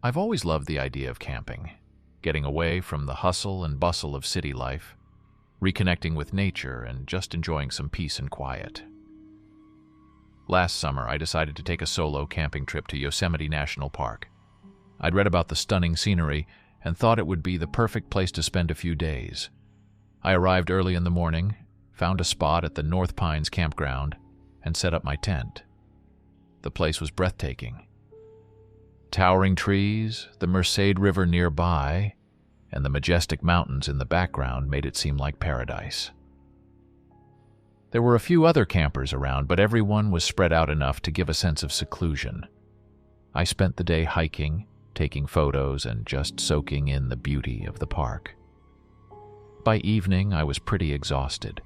I've always loved the idea of camping, getting away from the hustle and bustle of city life, reconnecting with nature, and just enjoying some peace and quiet. Last summer, I decided to take a solo camping trip to Yosemite National Park. I'd read about the stunning scenery and thought it would be the perfect place to spend a few days. I arrived early in the morning, found a spot at the North Pines campground, and set up my tent. The place was breathtaking. Towering trees, the Merced River nearby, and the majestic mountains in the background made it seem like paradise. There were a few other campers around, but everyone was spread out enough to give a sense of seclusion. I spent the day hiking, taking photos, and just soaking in the beauty of the park. By evening, I was pretty exhausted.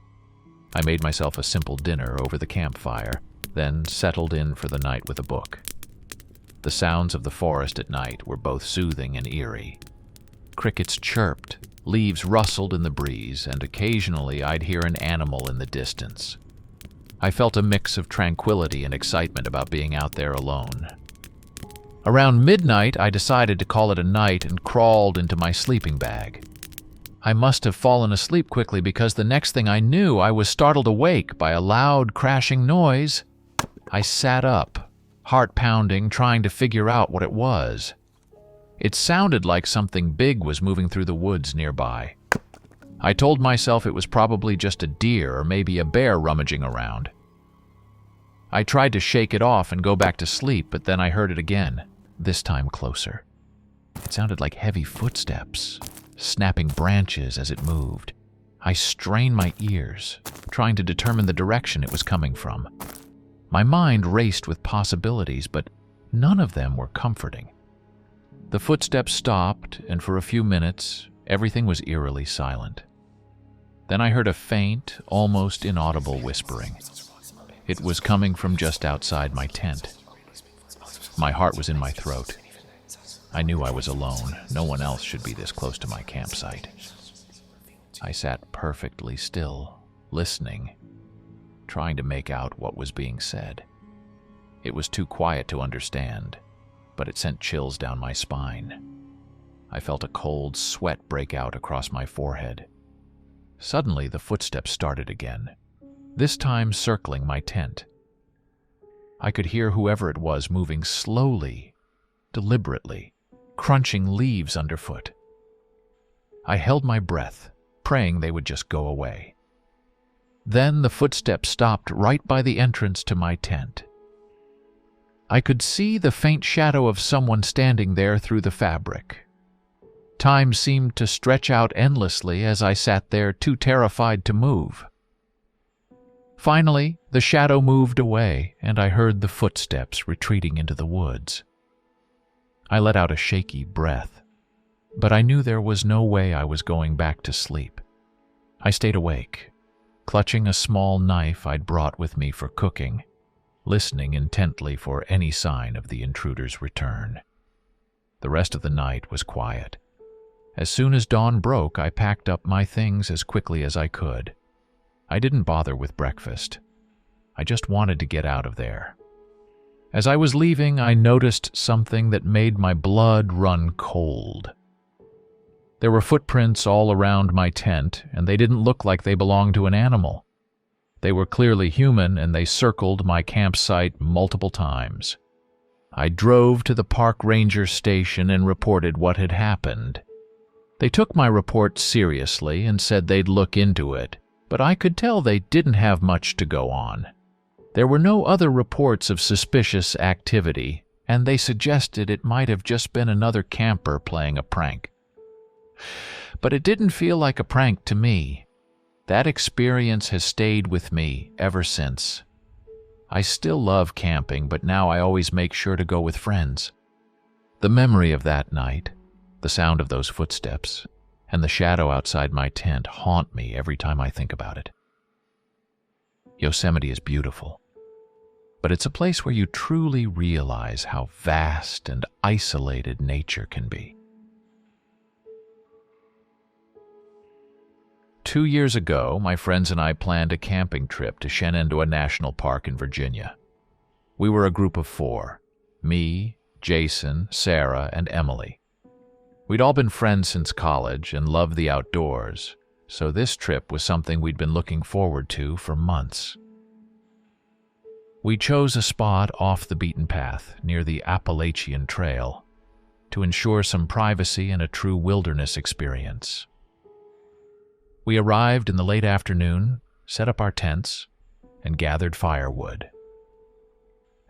I made myself a simple dinner over the campfire, then settled in for the night with a book. The sounds of the forest at night were both soothing and eerie. Crickets chirped, leaves rustled in the breeze, and occasionally I'd hear an animal in the distance. I felt a mix of tranquility and excitement about being out there alone. Around midnight, I decided to call it a night and crawled into my sleeping bag. I must have fallen asleep quickly because the next thing I knew, I was startled awake by a loud, crashing noise. I sat up, heart pounding, trying to figure out what it was. It sounded like something big was moving through the woods nearby. I told myself it was probably just a deer or maybe a bear rummaging around. I tried to shake it off and go back to sleep, but then I heard it again, this time closer. It sounded like heavy footsteps, snapping branches as it moved. I strained my ears, trying to determine the direction it was coming from. My mind raced with possibilities, but none of them were comforting. The footsteps stopped, and for a few minutes, everything was eerily silent. Then I heard a faint, almost inaudible whispering. It was coming from just outside my tent. My heart was in my throat. I knew I was alone. No one else should be this close to my campsite. I sat perfectly still, listening, trying to make out what was being said. It was too quiet to understand, but it sent chills down my spine. I felt a cold sweat break out across my forehead. Suddenly, the footsteps started again, this time circling my tent. I could hear whoever it was moving slowly, deliberately, crunching leaves underfoot. I held my breath, praying they would just go away. Then the footsteps stopped right by the entrance to my tent. I could see the faint shadow of someone standing there through the fabric. Time seemed to stretch out endlessly as I sat there too terrified to move. Finally, the shadow moved away, and I heard the footsteps retreating into the woods. I let out a shaky breath, but I knew there was no way I was going back to sleep. I stayed awake, clutching a small knife I'd brought with me for cooking, listening intently for any sign of the intruder's return. The rest of the night was quiet. As soon as dawn broke, I packed up my things as quickly as I could. I didn't bother with breakfast. I just wanted to get out of there. As I was leaving, I noticed something that made my blood run cold. There were footprints all around my tent, and they didn't look like they belonged to an animal. They were clearly human, and they circled my campsite multiple times. I drove to the park ranger station and reported what had happened. They took my report seriously and said they'd look into it, but I could tell they didn't have much to go on. There were no other reports of suspicious activity, and they suggested it might have just been another camper playing a prank. But it didn't feel like a prank to me. That experience has stayed with me ever since. I still love camping, but now I always make sure to go with friends. The memory of that night, the sound of those footsteps, and the shadow outside my tent haunt me every time I think about it. Yosemite is beautiful, but it's a place where you truly realize how vast and isolated nature can be. 2 years ago, my friends and I planned a camping trip to Shenandoah National Park in Virginia. We were a group of 4, me, Jason, Sarah, and Emily. We'd all been friends since college and loved the outdoors, so this trip was something we'd been looking forward to for months. We chose a spot off the beaten path near the Appalachian Trail to ensure some privacy and a true wilderness experience. We arrived in the late afternoon, set up our tents, and gathered firewood.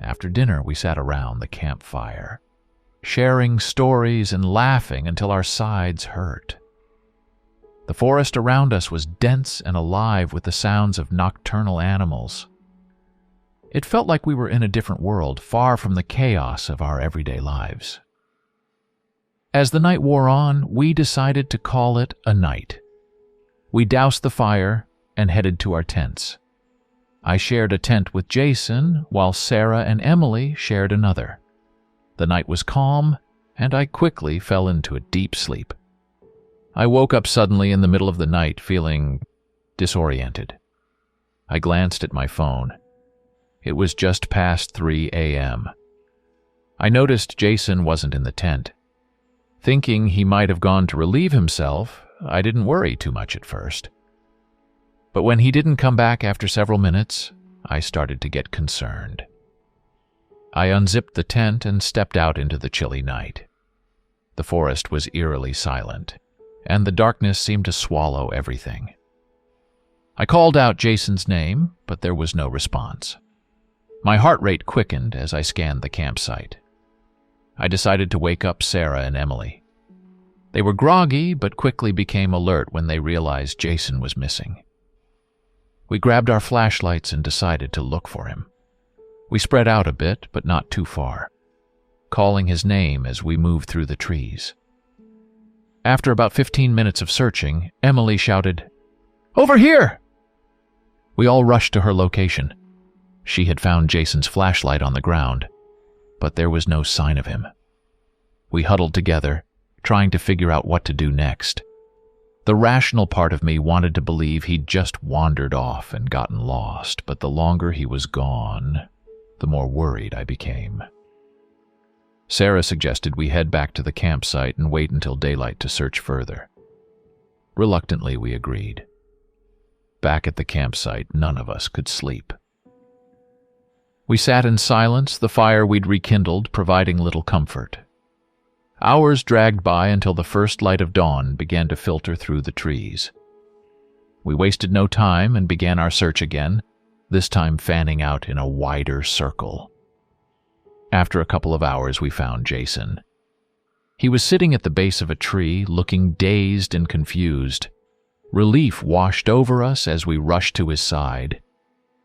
After dinner, we sat around the campfire, sharing stories and laughing until our sides hurt. The forest around us was dense and alive with the sounds of nocturnal animals. It felt like we were in a different world, far from the chaos of our everyday lives. As the night wore on, we decided to call it a night. We doused the fire and headed to our tents. I shared a tent with Jason, while Sarah and Emily shared another. The night was calm, and I quickly fell into a deep sleep. I woke up suddenly in the middle of the night, feeling disoriented. I glanced at my phone. It was just past 3 a.m. I noticed Jason wasn't in the tent. Thinking he might have gone to relieve himself, I didn't worry too much at first. But when he didn't come back after several minutes, I started to get concerned. I unzipped the tent and stepped out into the chilly night. The forest was eerily silent, and the darkness seemed to swallow everything. I called out Jason's name, but there was no response. My heart rate quickened as I scanned the campsite. I decided to wake up Sarah and Emily. They were groggy, but quickly became alert when they realized Jason was missing. We grabbed our flashlights and decided to look for him. We spread out a bit, but not too far, calling his name as we moved through the trees. After about 15 minutes of searching, Emily shouted, "Over here!" We all rushed to her location. She had found Jason's flashlight on the ground, but there was no sign of him. We huddled together, trying to figure out what to do next. The rational part of me wanted to believe he'd just wandered off and gotten lost, but the longer he was gone, the more worried I became. Sarah suggested we head back to the campsite and wait until daylight to search further. Reluctantly, we agreed. Back at the campsite, none of us could sleep. We sat in silence, the fire we'd rekindled providing little comfort. Hours dragged by until the first light of dawn began to filter through the trees. We wasted no time and began our search again, this time fanning out in a wider circle. After a couple of hours, we found Jason. He was sitting at the base of a tree, looking dazed and confused. Relief washed over us as we rushed to his side.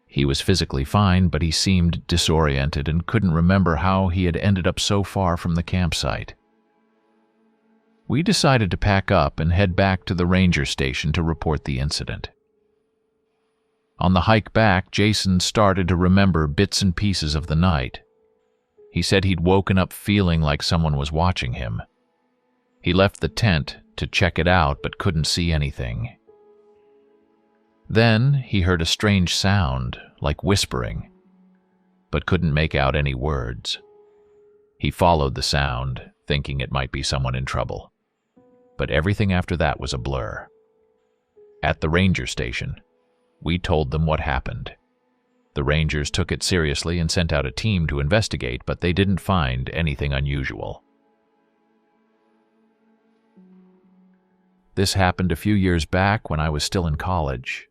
He was physically fine, but he seemed disoriented and couldn't remember how he had ended up so far from the campsite. We decided to pack up and head back to the ranger station to report the incident. On the hike back, Jason started to remember bits and pieces of the night. He said he'd woken up feeling like someone was watching him. He left the tent to check it out but couldn't see anything. Then he heard a strange sound, like whispering, but couldn't make out any words. He followed the sound, thinking it might be someone in trouble. But everything after that was a blur. At the ranger station, we told them what happened. The rangers took it seriously and sent out a team to investigate, but they didn't find anything unusual. This happened a few years back when I was still in college.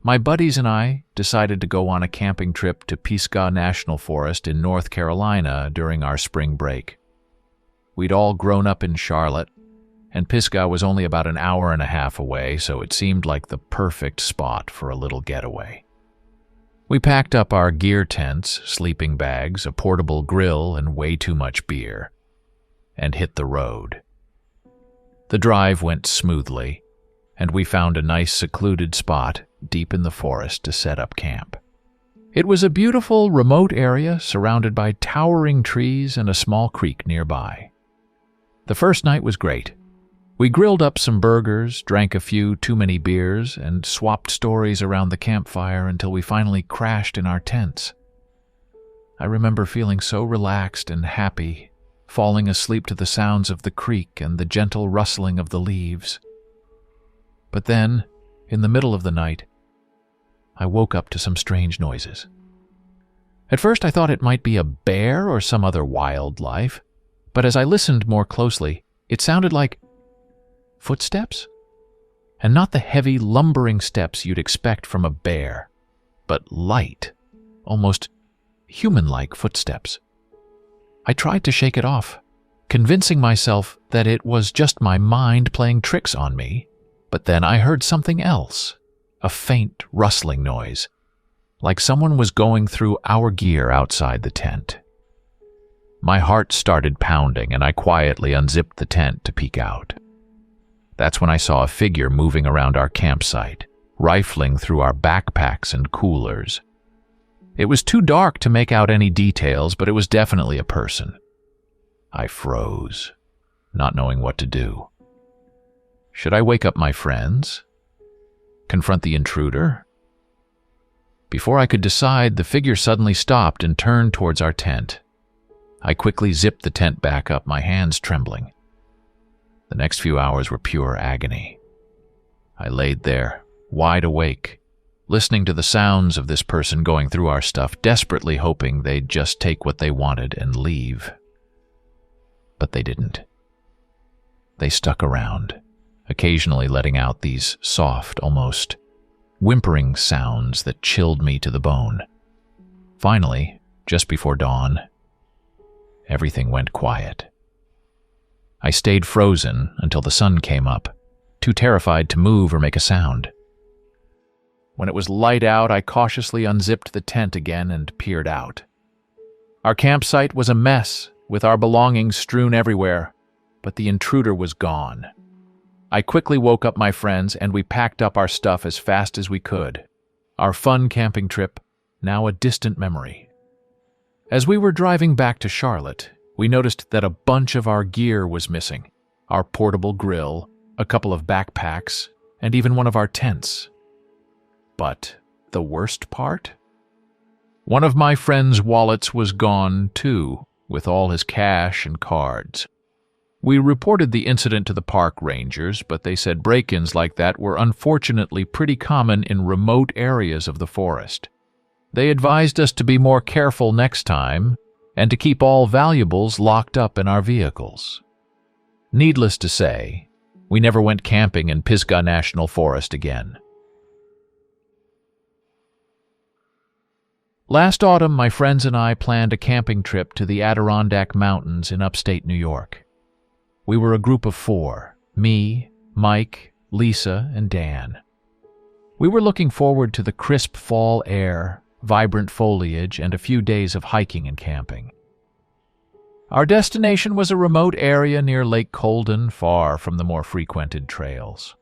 My buddies and I decided to go on a camping trip to Pisgah National Forest in North Carolina during our spring break. We'd all grown up in Charlotte, and Pisgah was only about an hour and a half away, so it seemed like the perfect spot for a little getaway. We packed up our gear tents, sleeping bags, a portable grill, and way too much beer, and hit the road. The drive went smoothly, and we found a nice secluded spot deep in the forest to set up camp. It was a beautiful, remote area surrounded by towering trees and a small creek nearby. The first night was great. We grilled up some burgers, drank a few too many beers, and swapped stories around the campfire until we finally crashed in our tents. I remember feeling so relaxed and happy, falling asleep to the sounds of the creek and the gentle rustling of the leaves. But then, in the middle of the night, I woke up to some strange noises. At first I thought it might be a bear or some other wildlife, but as I listened more closely, it sounded like footsteps? And not the heavy, lumbering steps you'd expect from a bear, but light, almost human-like footsteps. I tried to shake it off, convincing myself that it was just my mind playing tricks on me, but then I heard something else, a faint rustling noise, like someone was going through our gear outside the tent. My heart started pounding, and I quietly unzipped the tent to peek out. That's when I saw a figure moving around our campsite, rifling through our backpacks and coolers. It was too dark to make out any details, but it was definitely a person. I froze, not knowing what to do. Should I wake up my friends? Confront the intruder? Before I could decide, the figure suddenly stopped and turned towards our tent. I quickly zipped the tent back up, my hands trembling. The next few hours were pure agony. I laid there, wide awake, listening to the sounds of this person going through our stuff, desperately hoping they'd just take what they wanted and leave. But they didn't. They stuck around, occasionally letting out these soft, almost whimpering sounds that chilled me to the bone. Finally, just before dawn, everything went quiet. I stayed frozen until the sun came up, too terrified to move or make a sound. When it was light out, I cautiously unzipped the tent again and peered out. Our campsite was a mess, with our belongings strewn everywhere, but the intruder was gone. I quickly woke up my friends, and we packed up our stuff as fast as we could. Our fun camping trip, now a distant memory. As we were driving back to Charlotte, we noticed that a bunch of our gear was missing. Our portable grill, a couple of backpacks, and even one of our tents. But the worst part? One of my friend's wallets was gone too, with all his cash and cards. We reported the incident to the park rangers, but they said break-ins like that were unfortunately pretty common in remote areas of the forest. They advised us to be more careful next time and to keep all valuables locked up in our vehicles. Needless to say, we never went camping in Pisgah National Forest again. Last autumn, my friends and I planned a camping trip to the Adirondack Mountains in upstate New York. We were a group of 4, me, Mike, Lisa, and Dan. We were looking forward to the crisp fall air, vibrant foliage, and a few days of hiking and camping. Our destination was a remote area near Lake Colden, far from the more frequented trails.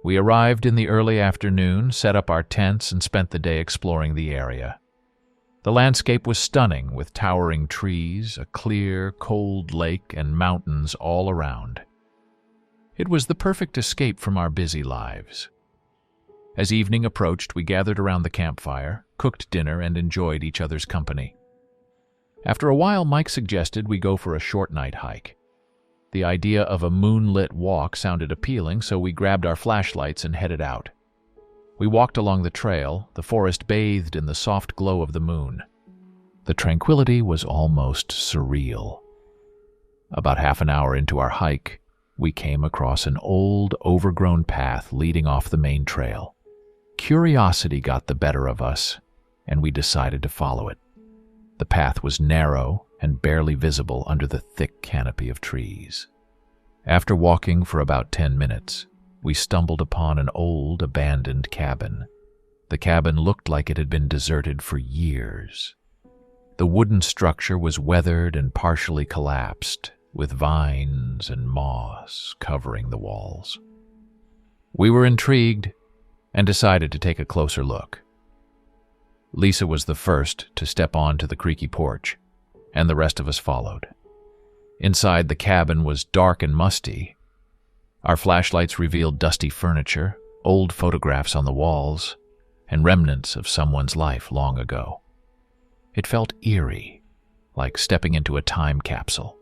We arrived in the early afternoon, set up our tents, and spent the day exploring the area. The landscape was stunning, with towering trees, a clear, cold lake, and mountains all around. It was the perfect escape from our busy lives. As evening approached, we gathered around the campfire, cooked dinner, and enjoyed each other's company. After a while, Mike suggested we go for a short night hike. The idea of a moonlit walk sounded appealing, so we grabbed our flashlights and headed out. We walked along the trail, the forest bathed in the soft glow of the moon. The tranquility was almost surreal. About half an hour into our hike, we came across an old, overgrown path leading off the main trail. Curiosity got the better of us, and we decided to follow it. The path was narrow and barely visible under the thick canopy of trees. After walking for about 10 minutes, we stumbled upon an old, abandoned cabin. The cabin looked like it had been deserted for years. The wooden structure was weathered and partially collapsed, with vines and moss covering the walls. We were intrigued and decided to take a closer look. Lisa was the first to step onto the creaky porch, and the rest of us followed. Inside, the cabin was dark and musty. Our flashlights revealed dusty furniture, old photographs on the walls, and remnants of someone's life long ago. It felt eerie, like stepping into a time capsule.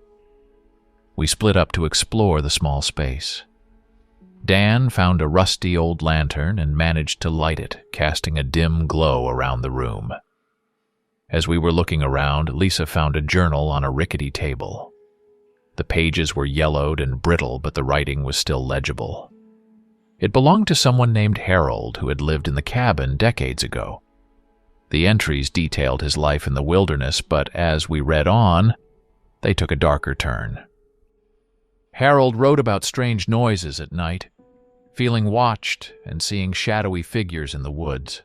We split up to explore the small space. Dan found a rusty old lantern and managed to light it, casting a dim glow around the room. As we were looking around, Lisa found a journal on a rickety table. The pages were yellowed and brittle, but the writing was still legible. It belonged to someone named Harold who had lived in the cabin decades ago. The entries detailed his life in the wilderness, but as we read on, they took a darker turn. Harold wrote about strange noises at night, feeling watched and seeing shadowy figures in the woods.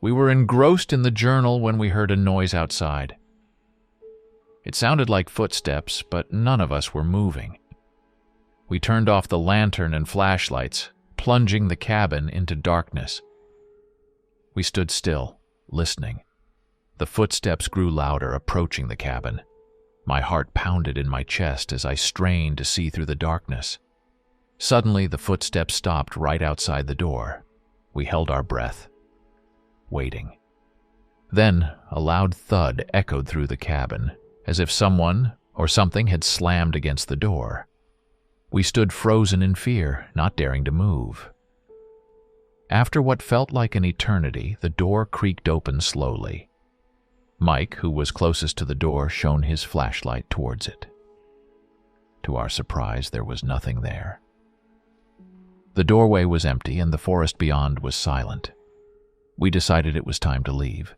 We were engrossed in the journal when we heard a noise outside. It sounded like footsteps, but none of us were moving. We turned off the lantern and flashlights, plunging the cabin into darkness. We stood still, listening. The footsteps grew louder, approaching the cabin. My heart pounded in my chest as I strained to see through the darkness. Suddenly, the footsteps stopped right outside the door. We held our breath, waiting. Then, a loud thud echoed through the cabin, as if someone or something had slammed against the door. We stood frozen in fear, not daring to move. After what felt like an eternity, the door creaked open slowly. Mike, who was closest to the door, shone his flashlight towards it. To our surprise, there was nothing there. The doorway was empty and the forest beyond was silent. We decided it was time to leave.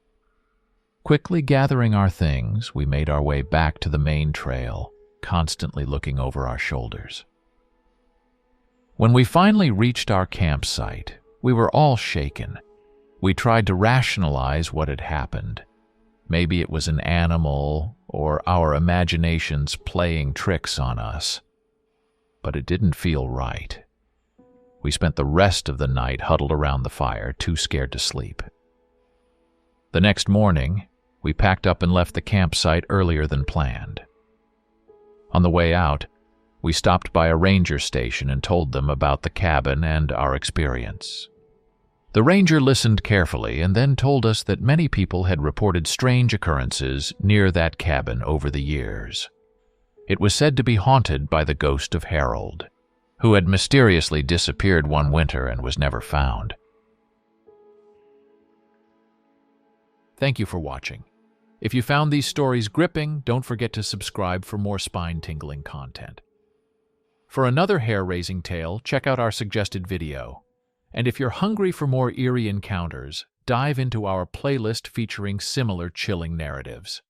Quickly gathering our things, we made our way back to the main trail, constantly looking over our shoulders. When we finally reached our campsite, we were all shaken. We tried to rationalize what had happened. Maybe it was an animal or our imaginations playing tricks on us. But it didn't feel right. We spent the rest of the night huddled around the fire, too scared to sleep. The next morning, we packed up and left the campsite earlier than planned. On the way out, we stopped by a ranger station and told them about the cabin and our experience. The ranger listened carefully and then told us that many people had reported strange occurrences near that cabin over the years. It was said to be haunted by the ghost of Harold, who had mysteriously disappeared one winter and was never found. Thank you for watching. If you found these stories gripping, don't forget to subscribe for more spine-tingling content. For another hair-raising tale, check out our suggested video. And if you're hungry for more eerie encounters, dive into our playlist featuring similar chilling narratives.